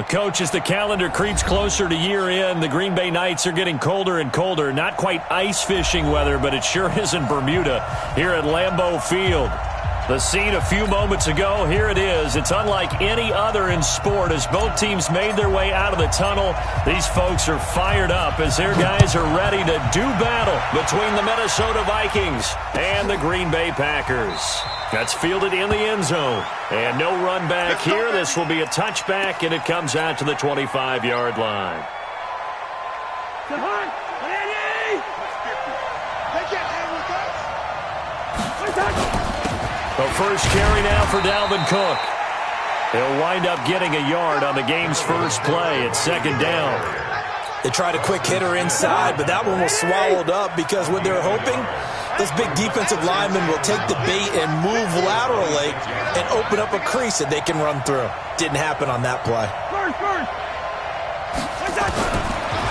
Coach, as the calendar creeps closer to year end, the Green Bay nights are getting colder and colder. Not quite ice fishing weather, but it sure isn't Bermuda here at Lambeau Field. The scene a few moments ago, here it is. It's unlike any other in sport. As both teams made their way out of the tunnel, these folks are fired up as their guys are ready to do battle between the Minnesota Vikings and the Green Bay Packers. That's fielded in the end zone. And no run back here. This will be a touchback, and it comes out to the 25-yard line. The first carry now for Dalvin Cook. He'll wind up getting a yard on the game's first play at second down. They tried a quick hitter inside, but that one was swallowed up because what they're hoping, those big defensive linemen will take the bait and move laterally and open up a crease that they can run through. Didn't happen on that play.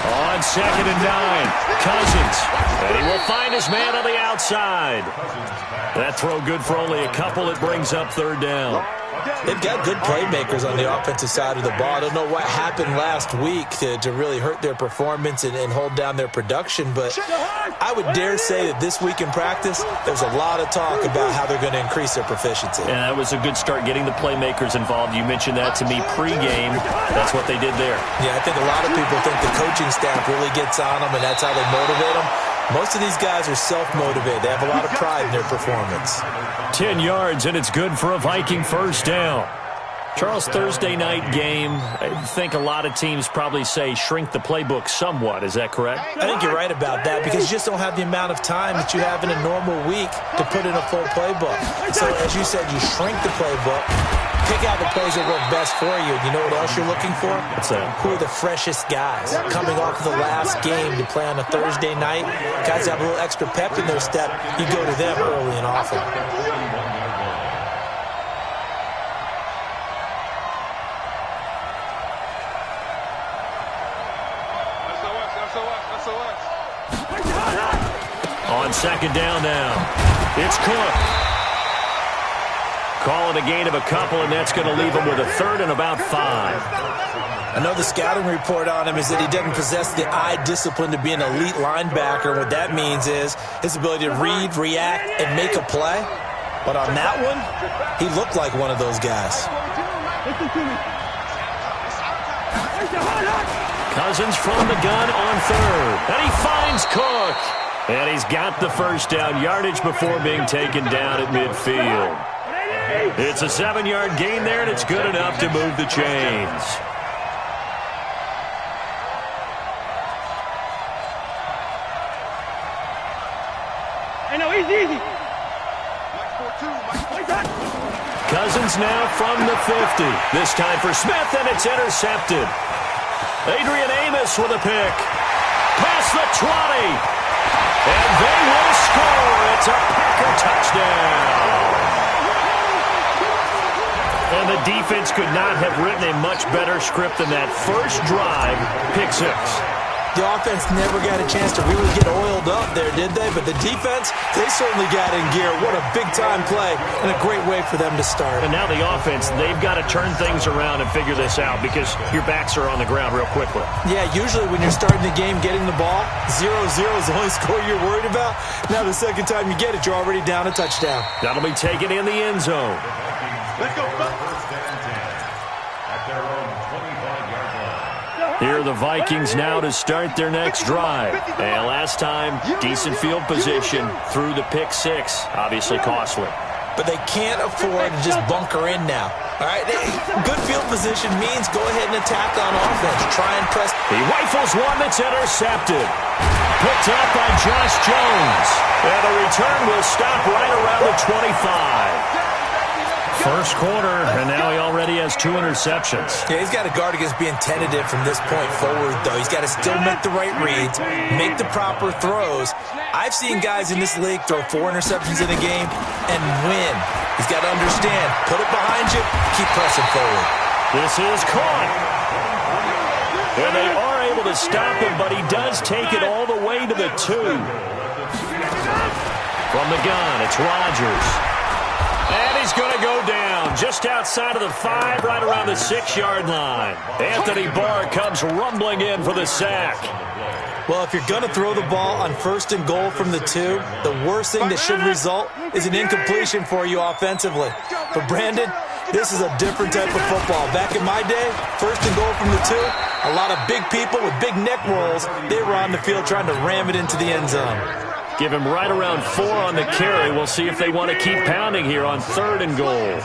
On 2nd and 9, Cousins. And he will find his man on the outside. That throw good for only a couple. It brings up third down. They've got good playmakers on the offensive side of the ball. I don't know what happened last week to really hurt their performance and hold down their production, but I would dare say that this week in practice, there's a lot of talk about how they're going to increase their proficiency. And that was a good start, getting the playmakers involved. You mentioned that to me pregame. That's what they did there. Yeah, I think a lot of people think the coaching staff really gets on them, and that's how they motivate them. Most of these guys are self-motivated. They have a lot of pride in their performance. 10 yards, and it's good for a Viking first down. Charles, Thursday night game, I think a lot of teams probably say shrink the playbook somewhat. Is that correct? I think you're right about that because you just don't have the amount of time that you have in a normal week to put in a full playbook. So, as you said, you shrink the playbook, pick out the plays that work best for you. And you know what else you're looking for? What's that? Who are the freshest guys coming off of the last game to play on a Thursday night? Guys have a little extra pep in their step. You go to them early and often. On 2nd down now, it's Cook. Call it a gain of a couple, and that's going to leave him with a third and about 5. I know the scouting report on him is that he doesn't possess the eye discipline to be an elite linebacker. What that means is his ability to read, react, and make a play. But on that one, he looked like one of those guys. Cousins from the gun on third, and he finds Cook. And he's got the first down, yardage before being taken down at midfield. It's a 7-yard gain there, and it's good enough to move the chains. Easy. Cousins now from the 50. This time for Smith, and it's intercepted. Adrian Amos with a pick. Past the 20. And they will score. It's a Packer touchdown. And the defense could not have written a much better script than that first drive, pick 6. The offense never got a chance to really get oiled up there, did they? But the defense, they certainly got in gear. What a big-time play and a great way for them to start. And now the offense, they've got to turn things around and figure this out because your backs are on the ground real quickly. Yeah, usually when you're starting the game, getting the ball, 0-0 is the only score you're worried about. Now the second time you get it, you're already down a touchdown. That'll be taken in the end zone. Let's go. Here are the Vikings now to start their next drive. And last time, decent field position through the pick 6. Obviously costly. But they can't afford to just bunker in now. All right, good field position means go ahead and attack on offense. Try and press. He rifles one that's intercepted. Picked up by Josh Jones. And the return will stop right around the 25. First quarter, and now he already has 2 interceptions. Yeah, he's got to guard against being tentative from this point forward, though. He's got to still make the right reads, make the proper throws. I've seen guys in this league throw 4 interceptions in a game and win. He's got to understand, put it behind you, keep pressing forward. This is caught. And they are able to stop him, but he does take it all the way to the 2. From the gun, it's Rodgers. And he's going to go down just outside of the 5, right around the 6-yard line. Anthony Barr comes rumbling in for the sack. Well, if you're going to throw the ball on 1st and goal from the 2, the worst thing that should result is an incompletion for you offensively. But Brandon, this is a different type of football. Back in my day, 1st and goal from the 2, a lot of big people with big neck rolls, they were on the field trying to ram it into the end zone. Give him right around 4 on the carry. We'll see if they want to keep pounding here on 3rd and goal.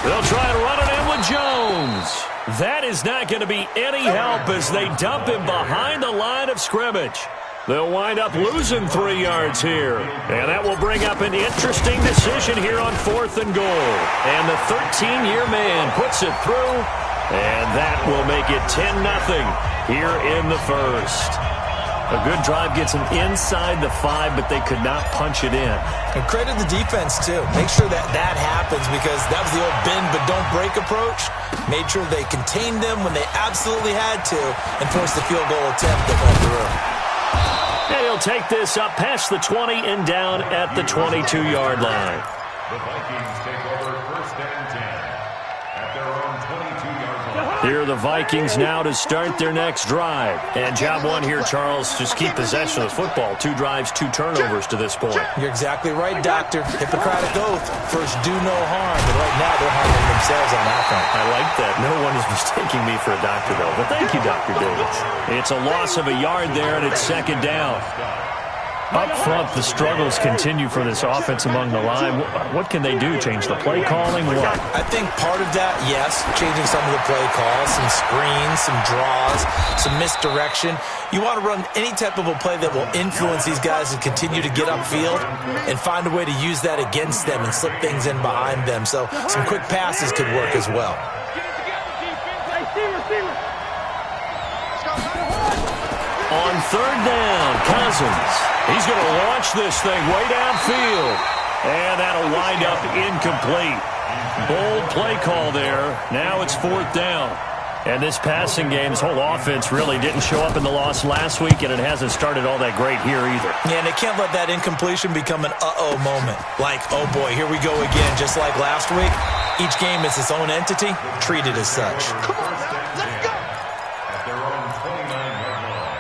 They'll try and run it in with Jones. That is not going to be any help as they dump him behind the line of scrimmage. They'll wind up losing 3 yards here. And that will bring up an interesting decision here on 4th and goal. And the 13-year man puts it through. And that will make it 10-0 here in the first. A good drive gets them inside the 5, but they could not punch it in. And credit the defense, too. Make sure that happens because that was the old bend but don't break approach. Made sure they contained them when they absolutely had to and forced the field goal attempt that went through. And he'll take this up past the 20 and down at the 22-yard line. The Vikings take over 1st and 10 at their own 22-yard line. Here are the Vikings now to start their next drive. And job one here, Charles, just keep possession of the football. 2 drives, 2 turnovers to this point. You're exactly right, Doctor. Hippocratic oath. First, do no harm. And right now, they're harming themselves on that front. I like that. No one is mistaking me for a doctor, though. But thank you, Dr. Davis. It's a loss of a yard there, and it's 2nd down. Up front, the struggles continue for this offense among the line. What can they do? Change the play calling? What? I think part of that, yes, changing some of the play calls, some screens, some draws, some misdirection. You want to run any type of a play that will influence these guys to continue to get upfield and find a way to use that against them and slip things in behind them. So some quick passes could work as well. On 3rd down, Cousins. He's going to launch this thing way downfield. And that'll wind up incomplete. Bold play call there. Now it's 4th down. And this passing game, this whole offense really didn't show up in the loss last week, and it hasn't started all that great here either. Yeah, and they can't let that incompletion become an uh-oh moment. Like, oh boy, here we go again, just like last week. Each game is its own entity, treated as such. Come on, let's go! At their own 29-yard line.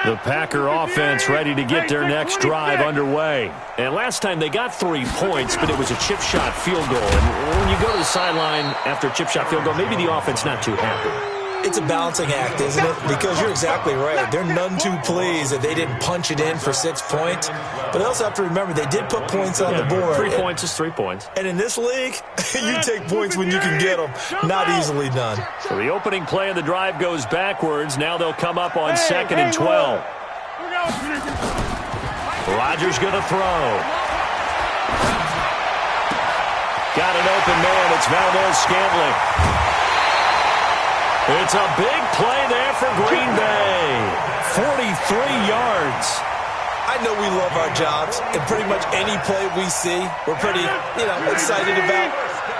The Packer offense ready to get their next drive underway. And last time they got 3 points, but it was a chip shot field goal. And when you go to the sideline after a chip shot field goal, maybe the offense not too happy. It's a balancing act, isn't it? Because you're exactly right. They're none too pleased that they didn't punch it in for 6 points. But they also have to remember they did put points on the board. 3 points is 3 points. And in this league, you take points when you can get them. Not easily done. So the opening play of the drive goes backwards. Now they'll come up on 2nd and 12. Rodgers going to throw. Got an open man. It's Valdez-Scantling. It's a big play there for Green Bay. 43 yards. I know we love our jobs, and pretty much any play we see, we're pretty, excited about.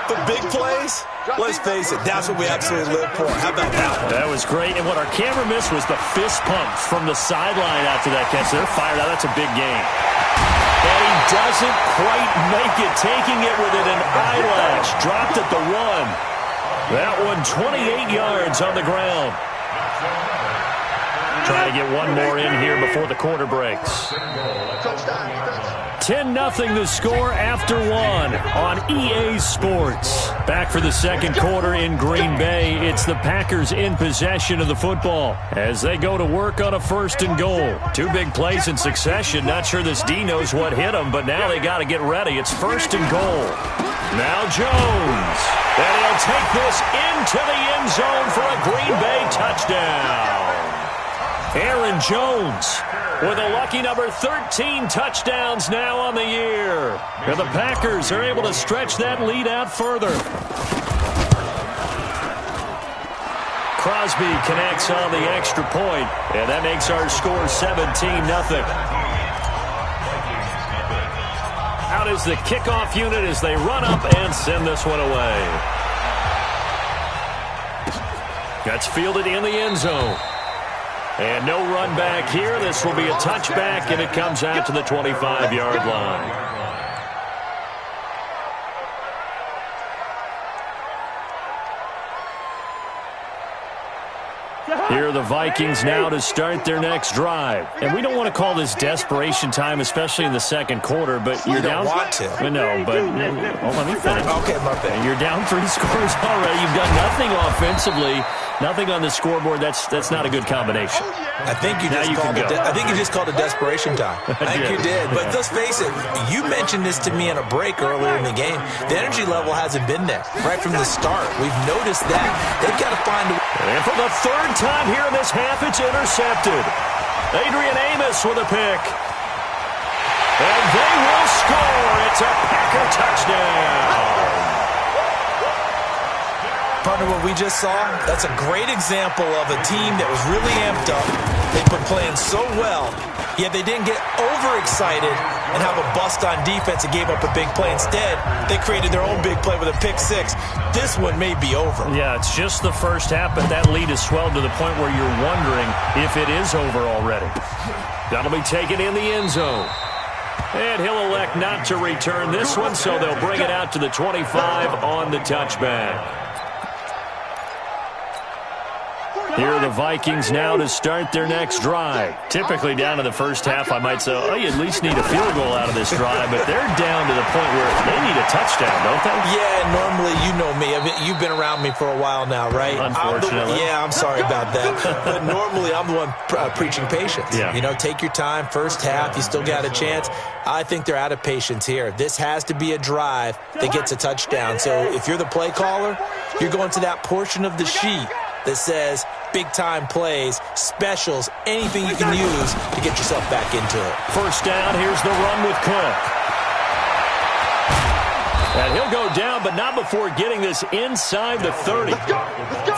But big plays, let's face it, that's what we absolutely live for. How about that one? That was great, and what our camera missed was the fist pump from the sideline after that catch. They're fired out. That's a big game. And he doesn't quite make it, taking it within an eyelash. Dropped at the 1. That one 28 yards on the ground. Trying to get one more in here before the quarter breaks. 10-0 the score after 1 on EA Sports. Back for the second quarter in Green Bay. It's the Packers in possession of the football as they go to work on a 1st and goal. 2 big plays in succession. Not sure this D knows what hit them, but now they got to get ready. It's 1st and goal. Now Jones. And he'll take this into the end zone for a Green Bay touchdown. Aaron Jones with a lucky number 13 touchdowns now on the year. And the Packers are able to stretch that lead out further. Crosby connects on the extra point, and that makes our score 17-0. Out is the kickoff unit as they run up and send this one away. That's fielded in the end zone. And no run back here. This will be a touchback, and it comes out to the 25-yard line. Here are the Vikings now to start their next drive. And we don't want to call this desperation time, especially in the second quarter, but you're down. You don't want to. No, but let me finish. Okay, my bad. You're down 3 scores already. You've done nothing offensively, nothing on the scoreboard. That's not a good combination. I think you just called it desperation time. I think you did. But let's face it, you mentioned this to me in a break earlier in the game. The energy level hasn't been there right from the start. We've noticed that. They've got to find a way. And for the third time here in this half, it's intercepted. Adrian Amos with a pick. And they will score. It's a Packer touchdown. Partner, what we just saw, that's a great example of a team that was really amped up. They've been playing so well, yet they didn't get overexcited and have a bust on defense and gave up a big play. Instead, they created their own big play with a pick six. This one may be over. Yeah, it's just the first half, but that lead has swelled to the point where you're wondering if it is over already. That'll be taken in the end zone. And he'll elect not to return this one, so they'll bring it out to the 25 on the touchback. Here are the Vikings now to start their next drive. Typically down to the first half, I might say, oh, you at least need a field goal out of this drive, but they're down to the point where they need a touchdown, don't they? Yeah, normally, you know me. You've been around me for a while now, right? Unfortunately. I'm sorry about that. But normally, I'm the one preaching patience. Yeah. You know, take your time. First half, you still got a chance. I think they're out of patience here. This has to be a drive that gets a touchdown. So if you're the play caller, you're going to that portion of the sheet that says big-time plays, specials, anything you can use to get yourself back into it. First down, here's the run with Cook. And he'll go down, but not before getting this inside the 30.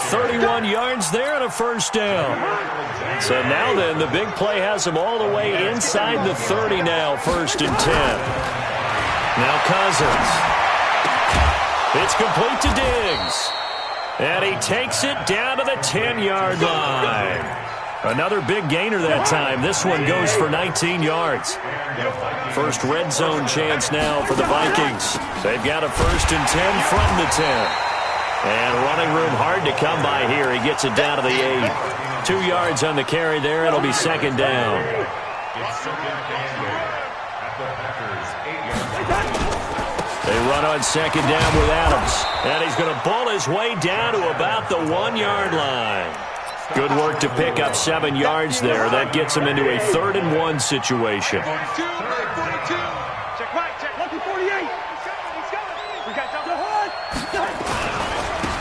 31 yards there and a first down. So now then, the big play has him all the way inside the 30 now, 1st and 10. Now Cousins. It's complete to Diggs. And he takes it down to the 10-yard line. Another big gainer that time. This one goes for 19 yards. First red zone chance now for the Vikings. They've got a 1st and 10 from the 10. And running room hard to come by here. He gets it down to the 8. 2 yards on the carry there. It'll be 2nd down. They run on 2nd down with Adams. And he's going to ball his way down to about the 1-yard line. Good work to pick up 7 yards there. That gets him into a 3rd and 1 situation.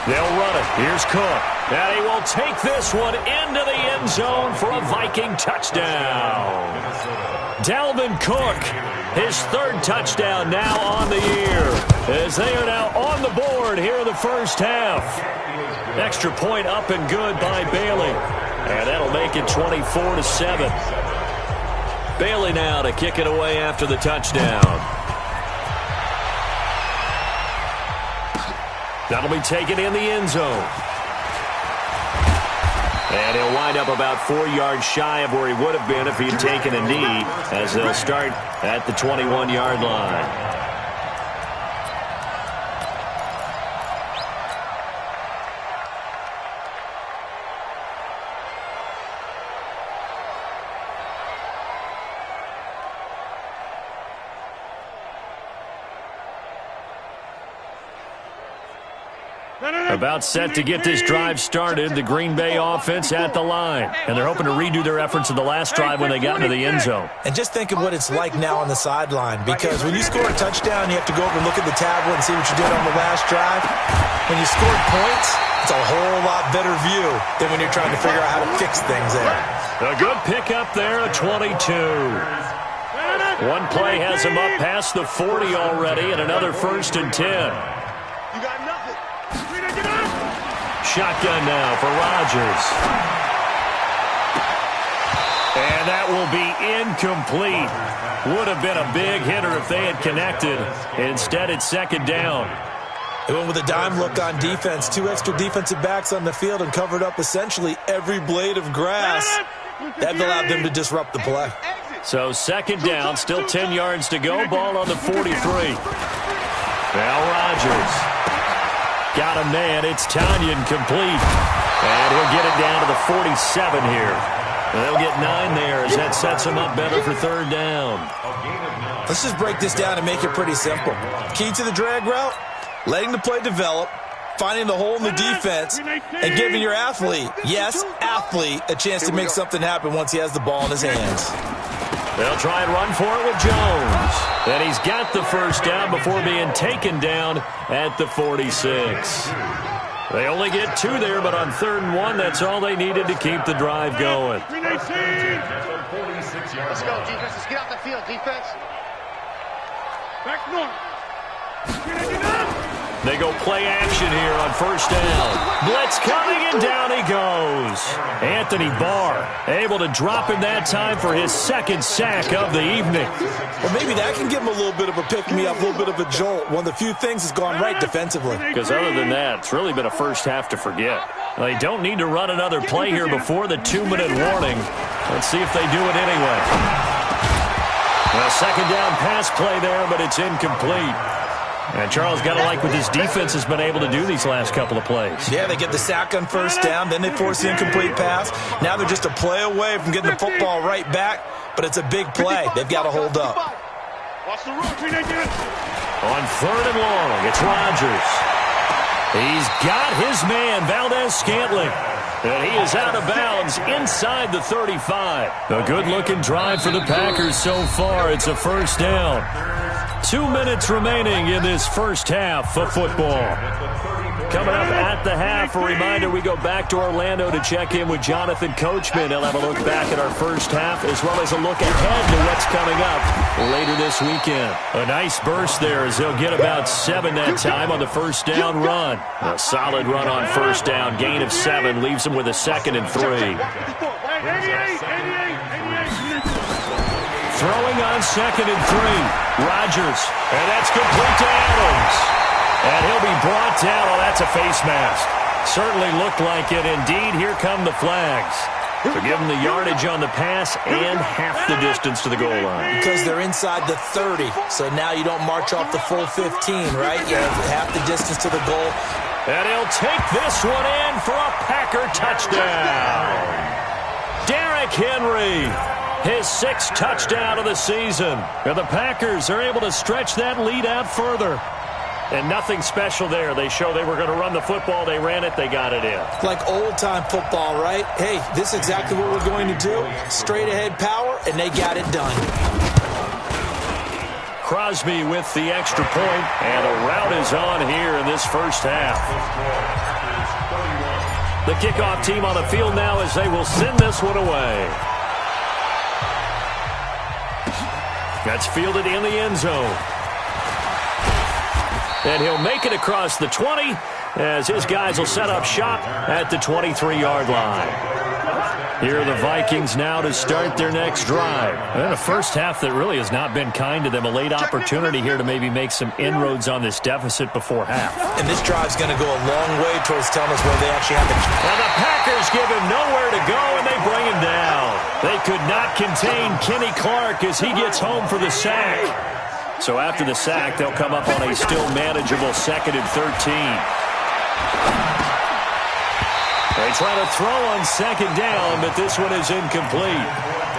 They'll run it. Here's Cook. And he will take this one into the end zone for a Viking touchdown. Dalvin Cook, his 3rd touchdown now on the year, as they are now on the board here in the first half. Extra point up and good by Bailey. And that'll make it 24-7. Bailey now to kick it away after the touchdown. That'll be taken in the end zone. And he'll wind up about 4 yards shy of where he would have been if he had taken a knee, as they'll start at the 21-yard line. About set to get this drive started, the Green Bay offense at the line. And they're hoping to redo their efforts of the last drive when they got into the end zone. And just think of what it's like now on the sideline, because when you score a touchdown, you have to go over and look at the tablet and see what you did on the last drive. When you scored points, it's a whole lot better view than when you're trying to figure out how to fix things there. A good pickup there at 22. One play has him up past the 40 already, and another 1st and 10. Shotgun now for Rodgers. And that will be incomplete. Would have been a big hitter if they had connected. Instead, it's 2nd down. They went with a dime look on defense. 2 extra defensive backs on the field and covered up essentially every blade of grass. That allowed them to disrupt the play. So second down, still 10 yards to go. Ball on the 43. Now Rodgers. Got a man. It's Tanyan complete. And he'll get it down to the 47 here. They'll get 9 there as that sets them up better for third down. Let's just break this down and make it pretty simple. Key to the drag route, letting the play develop, finding the hole in the defense, and giving your athlete, yes, athlete, a chance to make something happen once he has the ball in his hands. They'll try and run for it with Jones. And he's got the first down before being taken down at the 46. They only get 2 there, but on 3rd and 1, that's all they needed to keep the drive going. Let's go, defense. Let's get off the field, defense. Back north. They go play action here on first down. Blitz coming, and down he goes. Anthony Barr able to drop him that time for his 2nd sack of the evening. Well, maybe that can give him a little bit of a pick-me-up, a little bit of a jolt. One of the few things that's gone right defensively. Because other than that, it's really been a first half to forget. They don't need to run another play here before the 2-minute warning. Let's see if they do it anyway. A second down pass play there, but it's incomplete. And Charles got to like what this defense has been able to do these last couple of plays. Yeah, they get the sack on first down, then they force the incomplete pass. Now they're just a play away from getting the football right back, but it's a big play. They've got to hold up. On 3rd and long, it's Rodgers. He's got his man, Valdez-Scantling. And he is out of bounds inside the 35. A good-looking drive for the Packers so far. It's a first down. 2 minutes remaining in this first half of football. Coming up at the half, a reminder, we go back to Orlando to check in with Jonathan Coachman. He'll have a look back at our first half as well as a look ahead to what's coming up later this weekend. A nice burst there as they'll get about 7 that time on the first down run. A solid run on first down. Gain of 7 leaves them with a 2nd and 3. Throwing on 2nd and 3. Rodgers. And that's complete to Adams. And he'll be brought down. Oh, that's a face mask. Certainly looked like it. Indeed, here come the flags. So give them the yardage on the pass and half the distance to the goal line. Because they're inside the 30. So now you don't march off the full 15, right? You have half the distance to the goal. And he'll take this one in for a Packer touchdown. Derrick Henry. His 6th touchdown of the season. And the Packers are able to stretch that lead out further. And nothing special there. They show they were going to run the football. They ran it. They got it in. Like old-time football, right? Hey, this is exactly what we're going to do. Straight-ahead power, and they got it done. Crosby with the extra point, and a rout is on here in this first half. The kickoff team on the field now as they will send this one away. That's fielded in the end zone. And he'll make it across the 20 as his guys will set up shop at the 23-yard line. Here are the Vikings now to start their next drive. And a first half that really has not been kind to them. A late opportunity here to maybe make some inroads on this deficit before half. And this drive's going to go a long way towards telling us where they actually have the... And the Packers give him nowhere to go, and they bring him down. They could not contain Kenny Clark as he gets home for the sack. So after the sack, they'll come up on a still manageable 2nd and 13. They try to throw on 2nd down, but this one is incomplete.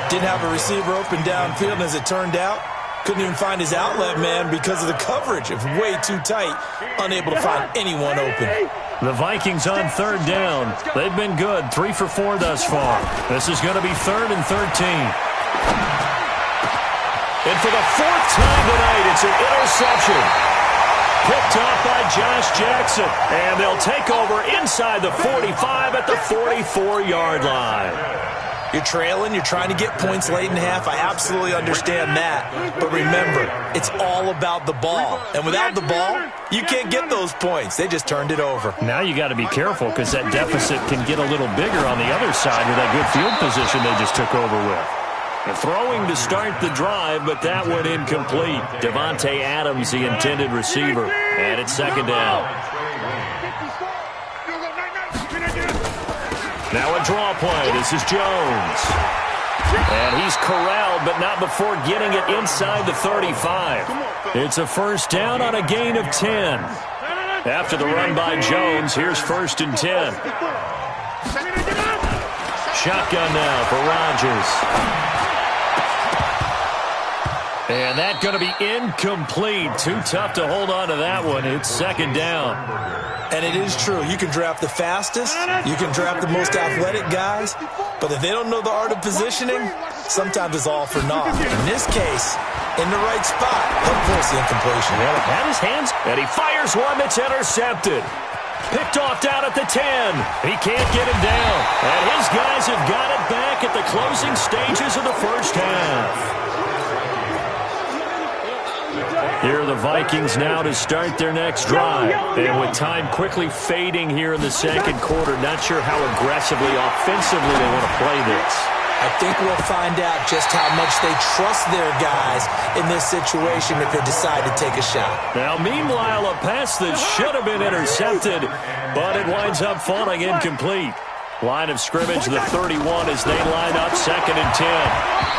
Didn't have a receiver open downfield, and as it turned out, couldn't even find his outlet man because of the coverage. It was way too tight, unable to find anyone open. The Vikings on 3rd down. They've been good, 3 for 4 thus far. This is going to be 3rd and 13. And for the 4th time tonight, it's an interception. Picked off by Josh Jackson. And they'll take over inside the 45 at the 44-yard line. You're trailing. You're trying to get points late in the half. I absolutely understand that. But remember, it's all about the ball. And without the ball, you can't get those points. They just turned it over. Now you got to be careful because that deficit can get a little bigger on the other side with that good field position they just took over with. Throwing to start the drive, but that one incomplete. Davante Adams, the intended receiver. And it's second down. Now a draw play. This is Jones. And he's corralled, but not before getting it inside the 35. It's a first down on a gain of 10. After the run by Jones, here's 1st and 10. Shotgun now for Rodgers. And that's going to be incomplete. Too tough to hold on to that one. It's second down. And it is true. You can draft the fastest. You can draft the most athletic guys. But if they don't know the art of positioning, sometimes it's all for naught. In this case, in the right spot, he'll force the incompletion. Well, it had his hands, and he fires one that's intercepted. Picked off down at the 10. He can't get him down. And his guys have got it back at the closing stages of the first half. Here are the Vikings now to start their next drive. And with time quickly fading here in the second quarter, not sure how aggressively, offensively they want to play this. I think we'll find out just how much they trust their guys in this situation if they decide to take a shot. Now, meanwhile, a pass that should have been intercepted, but it winds up falling incomplete. Line of scrimmage, the 31, as they line up, 2nd and 10.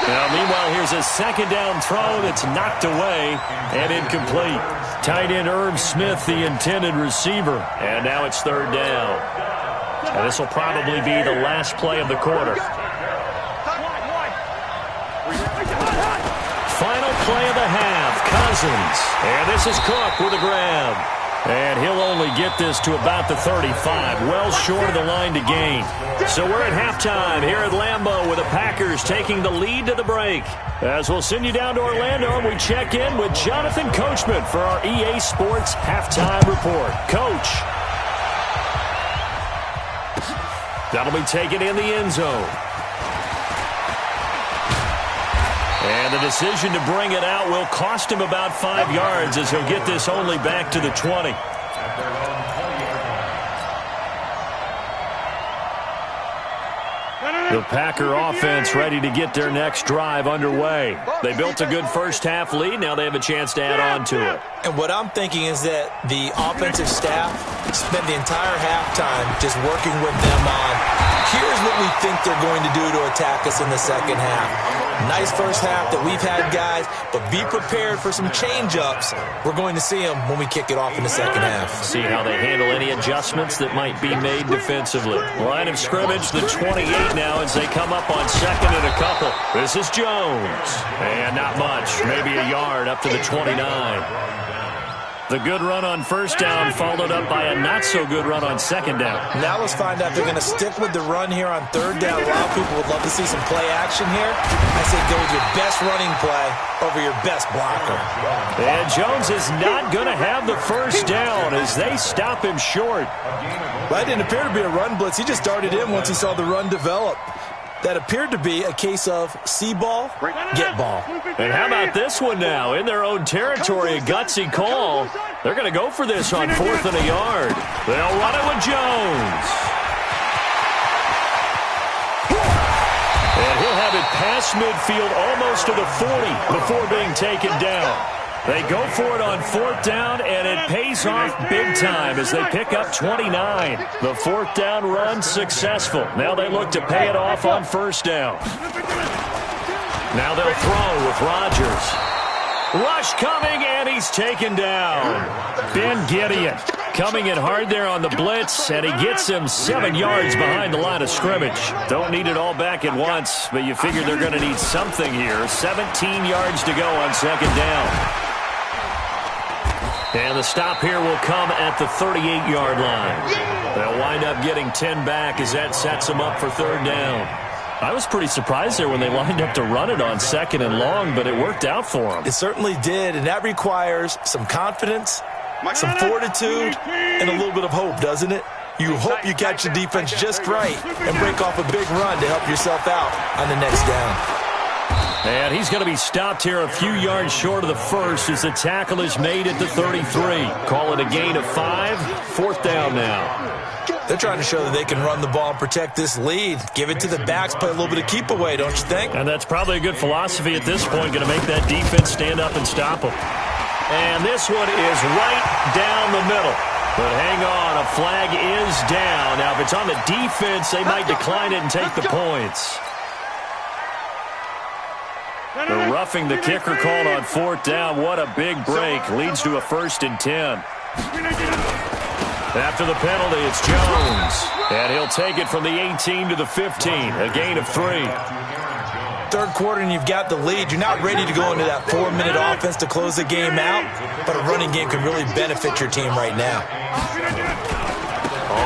Now, meanwhile, here's a second down throw that's knocked away and incomplete. Tight end Herb Smith, the intended receiver. And now it's 3rd down. And this will probably be the last play of the quarter. Final play of the half, Cousins. And this is Cook with a grab. And he'll only get this to about the 35, well short of the line to gain. So we're at halftime here at Lambeau with the Packers taking the lead to the break. As we'll send you down to Orlando, and we check in with Jonathan Coachman for our EA Sports Halftime Report. Coach. That'll be taken in the end zone. And the decision to bring it out will cost him about 5 yards as he'll get this only back to the 20. The Packer offense ready to get their next drive underway. They built a good first half lead. Now they have a chance to add on to it. And what I'm thinking is that the offensive staff spent the entire halftime just working with them on, here's what we think they're going to do to attack us in the second half. Nice first half that we've had, guys, but be prepared for some change-ups. We're going to see them when we kick it off in the second half. See how they handle any adjustments that might be made defensively. Line of scrimmage, the 28 now as they come up on 2nd and a couple. This is Jones. And not much, maybe a yard up to the 29. The good run on first down followed up by a not-so-good run on second down. Now let's find out if they're going to stick with the run here on third down. A lot of people would love to see some play action here. I say go with your best running play over your best blocker. And Jones is not going to have the first down as they stop him short. That didn't appear to be a run blitz. He just darted in once he saw the run develop. That appeared to be a case of see ball, get ball. And how about this one now? In their own territory, a gutsy call. They're going to go for this on 4th and a yard. They'll run it with Jones. And he'll have it past midfield almost to the 40 before being taken down. They go for it on 4th down, and it pays off big time as they pick up 29. The 4th down run successful. Now they look to pay it off on 1st down. Now they'll throw with Rodgers. Rush coming, and he's taken down. Ben Gideon coming in hard there on the blitz, and he gets him 7 yards behind the line of scrimmage. Don't need it all back at once, but you figure they're going to need something here. 17 yards to go on 2nd down. And the stop here will come at the 38-yard line. They'll wind up getting 10 back as that sets them up for 3rd down. I was pretty surprised there when they lined up to run it on 2nd and long, but it worked out for them. It certainly did, and that requires some confidence, some fortitude, and a little bit of hope, doesn't it? You hope you catch the defense just right and break off a big run to help yourself out on the next down. And he's going to be stopped here a few yards short of the first as the tackle is made at the 33. Call it a gain of 5. 4th down now. They're trying to show that they can run the ball and protect this lead. Give it to the backs, play a little bit of keep away, don't you think? And that's probably a good philosophy at this point, going to make that defense stand up and stop them. And this one is right down the middle. But hang on, a flag is down. Now, if it's on the defense, they might decline it and take the points. The roughing the kicker called on 4th down. What a big break. Leads to a 1st and 10. After the penalty, it's Jones. And he'll take it from the 18 to the 15. A gain of 3. Third quarter and you've got the lead. You're not ready to go into that 4-minute offense to close the game out, but a running game can really benefit your team right now.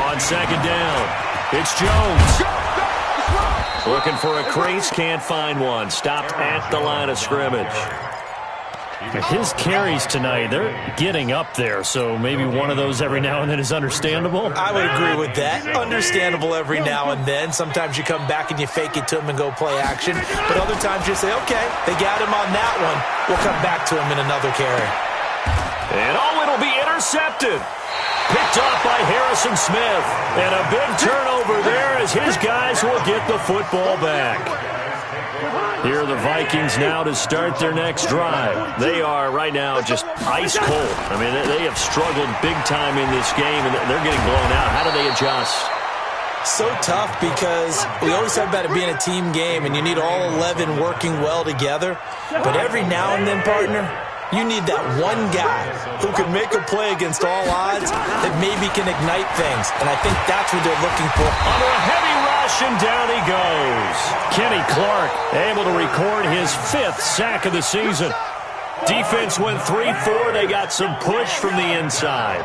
On 2nd down, it's Jones. Looking for a crease, can't find one. Stopped at the line of scrimmage. His carries tonight, they're getting up there, so maybe one of those every now and then is understandable. I would agree with that. Understandable every now and then. Sometimes you come back and you fake it to him and go play action. But other times you say, okay, they got him on that one. We'll come back to him in another carry. And it'll be intercepted. Picked off by Harrison Smith. And a big turnover there as his guys will get the football back. Here are the Vikings now to start their next drive. They are right now just ice cold. I mean, they have struggled big time in this game, and they're getting blown out. How do they adjust? So tough because we always talk about it being a team game, and you need all 11 working well together. But every now and then, partner, you need that one guy who can make a play against all odds that maybe can ignite things. And I think that's what they're looking for. Under a heavy rush, and down he goes. Kenny Clark able to record his 5th sack of the season. Defense went 3-4. They got some push from the inside.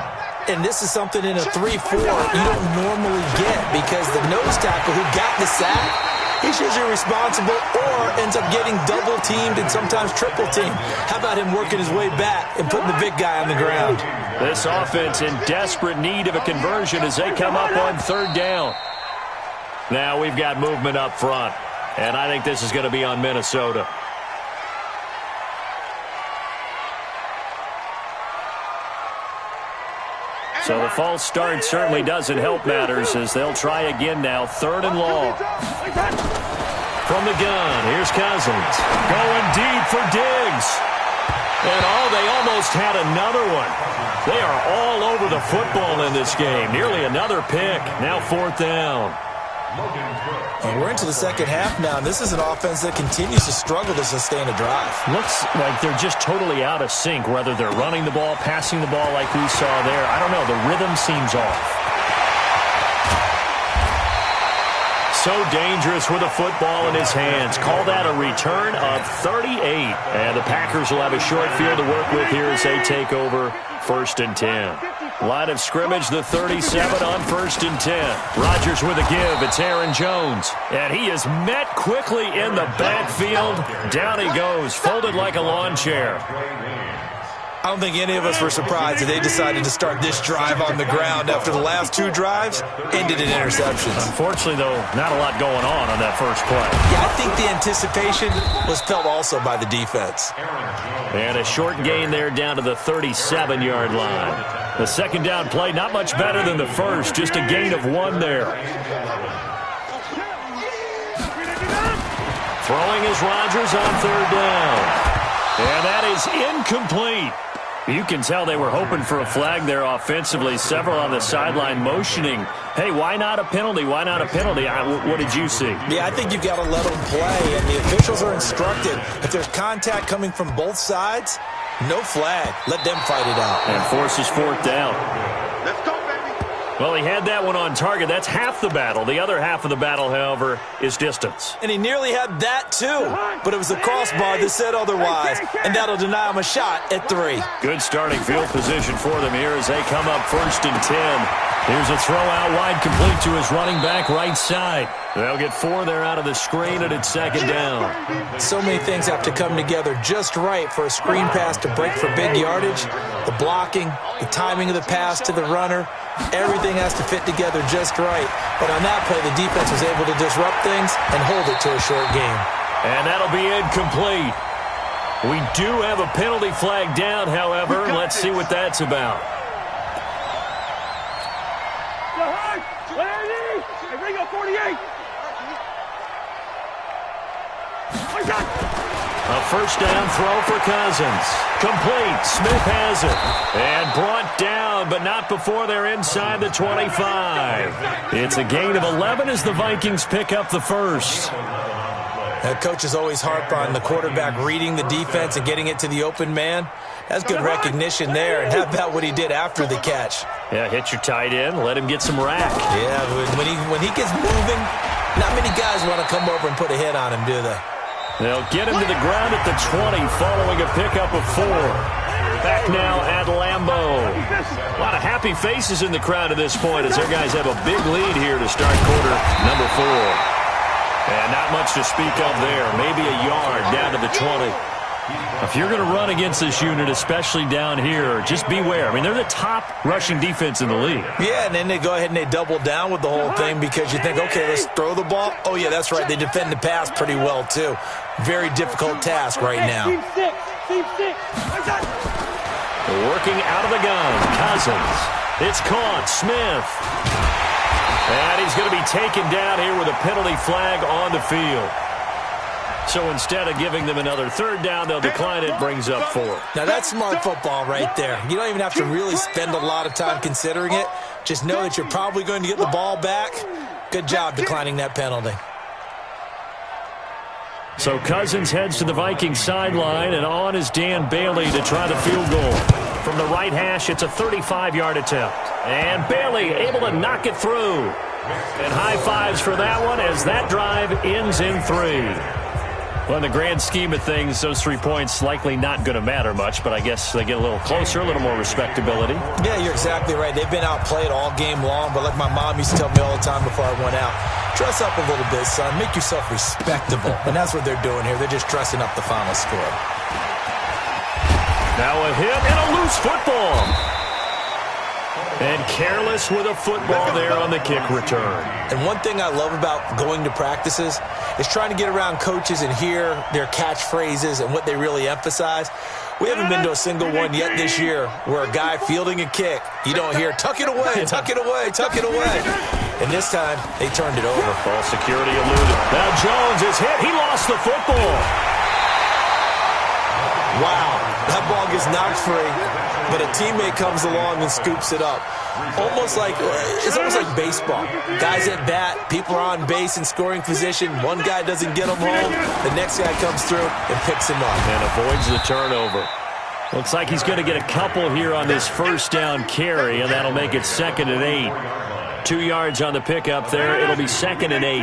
And this is something in a 3-4 you don't normally get because the nose tackle who got the sack, he's usually responsible or ends up getting double-teamed and sometimes triple-teamed. How about him working his way back and putting the big guy on the ground? This offense in desperate need of a conversion as they come up on 3rd down. Now we've got movement up front, and I think this is going to be on Minnesota. So the false start certainly doesn't help matters as they'll try again now. 3rd and long. From the gun, here's Cousins. Going deep for Diggs. And they almost had another one. They are all over the football in this game. Nearly another pick. Now 4th down. And we're into the second half now, and this is an offense that continues to struggle to sustain a drive. Looks like they're just totally out of sync, whether they're running the ball, passing the ball like we saw there. I don't know. The rhythm seems off. So dangerous with a football in his hands. Call that a return of 38. And the Packers will have a short field to work with here as they take over 1st and 10. Line of scrimmage, the 37 on 1st and 10. Rodgers with a give. It's Aaron Jones. And he is met quickly in the backfield. Down he goes, folded like a lawn chair. I don't think any of us were surprised that they decided to start this drive on the ground after the last 2 drives ended in interceptions. Unfortunately, though, not a lot going on that first play. Yeah, I think the anticipation was felt also by the defense. And a short gain there down to the 37-yard line. The 2nd down play, not much better than the first, just a gain of 1 there. Throwing is Rodgers on 3rd down. And that is incomplete. You can tell they were hoping for a flag there offensively. Several on the sideline motioning, hey, why not a penalty? Why not a penalty? What did you see? Yeah, I think you've got to let them play, and the officials are instructed. If there's contact coming from both sides, no flag. Let them fight it out. And forces 4th down. Let's go, baby. Well, he had that one on target. That's half the battle. The other half of the battle, however, is distance. And he nearly had that, too. But it was the crossbar that said otherwise, and that'll deny him a shot at 3. Good starting field position for them here as they come up 1st and 10. Here's a throw out wide, complete to his running back right side. They'll get 4 there out of the screen, and it's 2nd down. So many things have to come together just right for a screen pass to break for big yardage. The blocking, the timing of the pass to the runner, everything has to fit together just right. But on that play, the defense was able to disrupt things and hold it to a short game. And that'll be incomplete. We do have a penalty flag down, however. Let's see what that's about. A first down throw for Cousins. Complete. Smith has it. And brought down, but not before they're inside the 25. It's a gain of 11 as the Vikings pick up the first. Coaches always harp on the quarterback reading the defense and getting it to the open man. That's good recognition there. And how about what he did after the catch? Yeah, hit your tight end, let him get some rack. Yeah, when he gets moving, not many guys want to come over and put a hit on him, do they? They'll get him to the ground at the 20 following a pickup of 4. Back now at Lambeau. A lot of happy faces in the crowd at this point as their guys have a big lead here to start quarter number 4. And not much to speak of there. Maybe a yard down to the 20. If you're going to run against this unit, especially down here, just beware. I mean, they're the top rushing defense in the league. Yeah, and then they go ahead and they double down with the whole thing because you think, okay, let's throw the ball. Oh, yeah, that's right. They defend the pass pretty well, too. Very difficult task right now. Working out of the gun. Cousins. It's caught. Smith. And he's going to be taken down here with a penalty flag on the field. So instead of giving them another third down, they'll decline it, brings up 4. Now, that's smart football right there. You don't even have to really spend a lot of time considering it. Just know that you're probably going to get the ball back. Good job declining that penalty. So Cousins heads to the Vikings sideline, and on is Dan Bailey to try the field goal. From the right hash, it's a 35-yard attempt. And Bailey able to knock it through. And high fives for that one as that drive ends in 3. Well, in the grand scheme of things, those 3 points likely not going to matter much, but I guess they get a little closer, a little more respectability. Yeah, you're exactly right. They've been outplayed all game long, but like my mom used to tell me all the time before I went out, dress up a little bit, son. Make yourself respectable. And that's what they're doing here. They're just dressing up the final score. Now a hit and a loose football. And careless with a football there on the kick return. And one thing I love about going to practices is trying to get around coaches and hear their catchphrases and what they really emphasize. We haven't been to a single one yet this year where a guy fielding a kick, you don't hear, tuck it away, tuck it away, tuck it away. And this time, they turned it over. Ball security eluded. Now Jones is hit. He lost the football. Wow, that ball gets knocked free, but a teammate comes along and scoops it up. It's almost like baseball. Guys at bat, people are on base in scoring position. One guy doesn't get him home. The next guy comes through and picks him up. And avoids the turnover. Looks like he's going to get a couple here on this first down carry, and that'll make it 2nd and 8. 2 yards on the pickup there. It'll be 2nd and 8.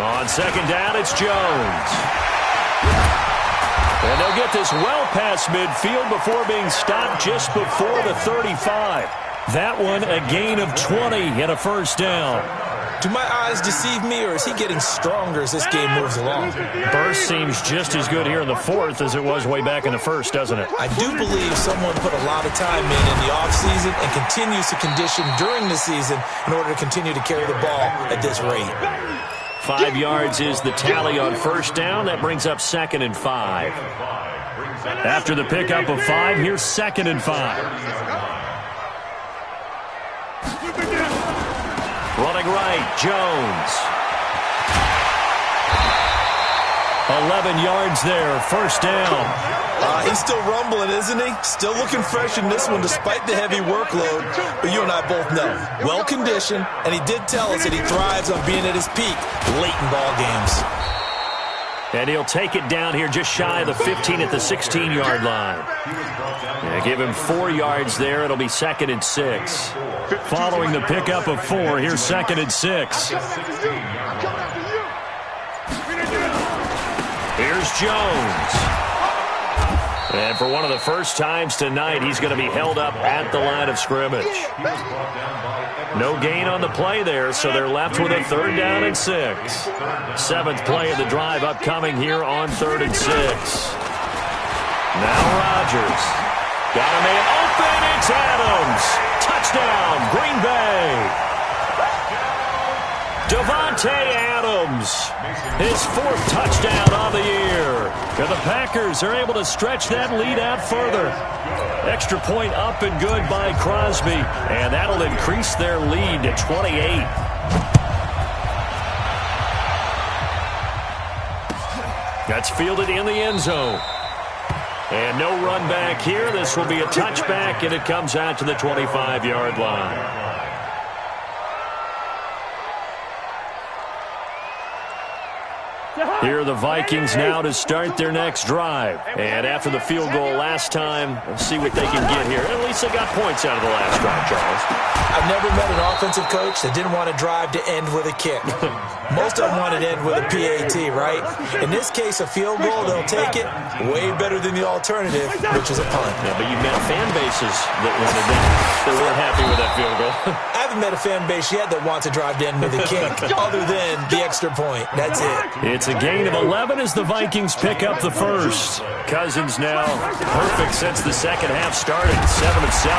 On 2nd down, it's Jones. And they'll get this well past midfield before being stopped just before the 35. That one a gain of 20 and a first down. Do my eyes deceive me, or is he getting stronger as this game moves along? Burst seems just as good here in the 4th as it was way back in the 1st, doesn't it? I do believe someone put a lot of time in the offseason and continues to condition during the season in order to continue to carry the ball at this rate. 5 yards is the tally on first down. That brings up 2nd and 5. After the pickup of 5, here's 2nd and 5. Running right, Jones. 11 yards there, first down. He's still rumbling, isn't he? Still looking fresh in this one despite the heavy workload. But you and I both know, well-conditioned, and he did tell us that he thrives on being at his peak late in ball games. And he'll take it down here just shy of the 15 at the 16-yard line. Yeah, give him 4 yards there. It'll be 2nd and 6. Following the pickup of 4, here's 2nd and 6. Here's Jones. And for one of the first times tonight, he's going to be held up at the line of scrimmage. No gain on the play there, so they're left with a 3rd down and 6. 7th play of the drive upcoming here on 3rd and 6. Now Rodgers. Got a man open. It's Adams. Touchdown, Green Bay. Davante Adams, his 4th touchdown on the year. And the Packers are able to stretch that lead out further. Extra point up and good by Crosby, and that'll increase their lead to 28. That's fielded in the end zone. And no run back here. This will be a touchback, and it comes out to the 25-yard line. Here are the Vikings now to start their next drive. And after the field goal last time, we'll see what they can get here. At least they got points out of the last drive, Charles. I've never met an offensive coach that didn't want to drive to end with a kick. Most of them want to end with a PAT, right? In this case, a field goal, they'll take it way better than the alternative, which is a punt. Yeah, but you've met fan bases that wanted that. They weren't happy with that field goal. I haven't met a fan base yet that wants to drive to end with a kick, other than the extra point. That's it. It's a gain of 11 as the Vikings pick up the first. Cousins now perfect since the second half started. 7 of 7.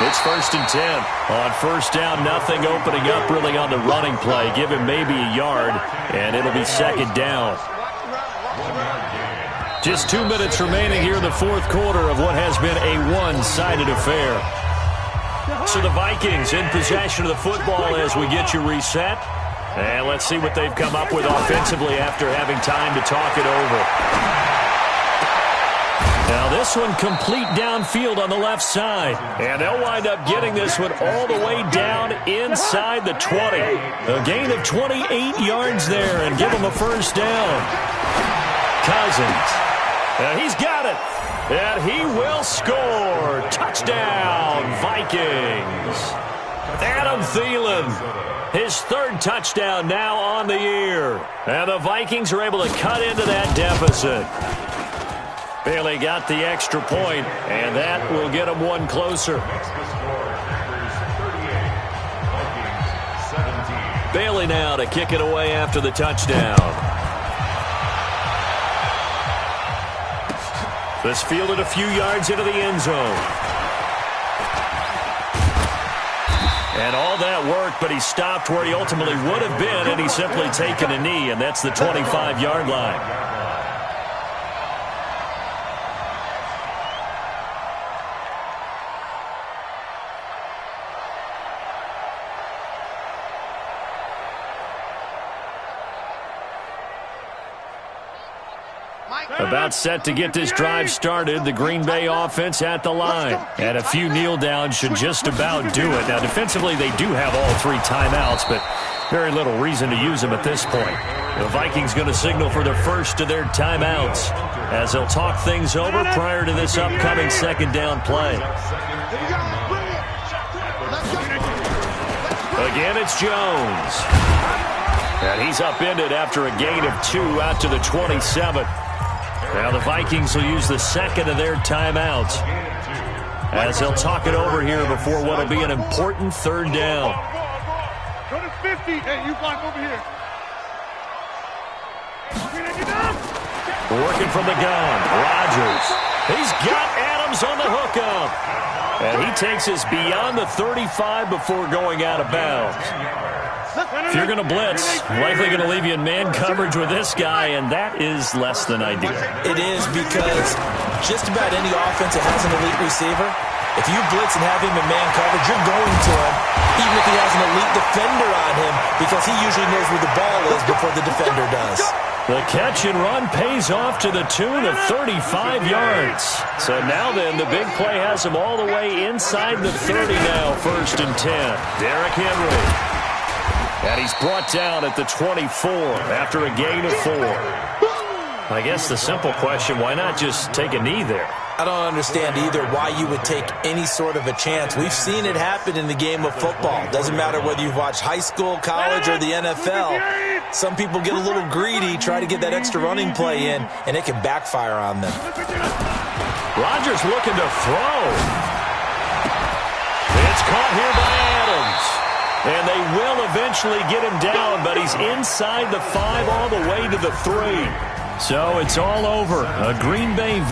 It's 1st and 10. On first down, nothing opening up really on the running play. Give him maybe a yard, and it'll be 2nd down. Just 2 minutes remaining here in the 4th quarter of what has been a one-sided affair. So the Vikings in possession of the football as we get you reset. And let's see what they've come up with offensively after having time to talk it over. Now this one complete downfield on the left side. And they'll wind up getting this one all the way down inside the 20. A gain of 28 yards there and give them a first down. Cousins. And he's got it. And he will score. Touchdown, Vikings. Adam Thielen. His 3rd touchdown now on the year. And the Vikings are able to cut into that deficit. Bailey got the extra point, and that will get them one closer. Bailey now to kick it away after the touchdown. This fielded a few yards into the end zone. And all that work, but he stopped where he ultimately would have been, and he's simply taken a knee, and that's the 25-yard line. About set to get this drive started. The Green Bay offense at the line. And a few kneel downs should just about do it. Now, defensively, they do have all 3 timeouts, but very little reason to use them at this point. The Vikings going to signal for the first of their timeouts as they'll talk things over prior to this upcoming 2nd down play. Again, it's Jones. And he's upended after a gain of 2 out to the 27. Now the Vikings will use the 2nd of their timeouts as they'll talk it over here before what will be an important 3rd down. Go to 50. Hey, you block over here. Working from the gun, Rodgers. He's got Adams on the hookup. And he takes us beyond the 35 before going out of bounds. If you're going to blitz, likely going to leave you in man coverage with this guy, and that is less than ideal. It is, because just about any offense that has an elite receiver, if you blitz and have him in man coverage, you're going to him, even if he has an elite defender on him, because he usually knows where the ball is before the defender does. The catch and run pays off to the tune of 35 yards. So now then, the big play has him all the way inside the 30 now, 1st and 10. Derrick Henry. And he's brought down at the 24 after a gain of 4. I guess the simple question, why not just take a knee there? I don't understand either why you would take any sort of a chance. We've seen it happen in the game of football. Doesn't matter whether you've watched high school, college, or the NFL. Some people get a little greedy, try to get that extra running play in, and it can backfire on them. Rodgers looking to throw. It's caught here by Adams. And they will eventually get him down, but he's inside the 5 all the way to the 3. So it's all over. A Green Bay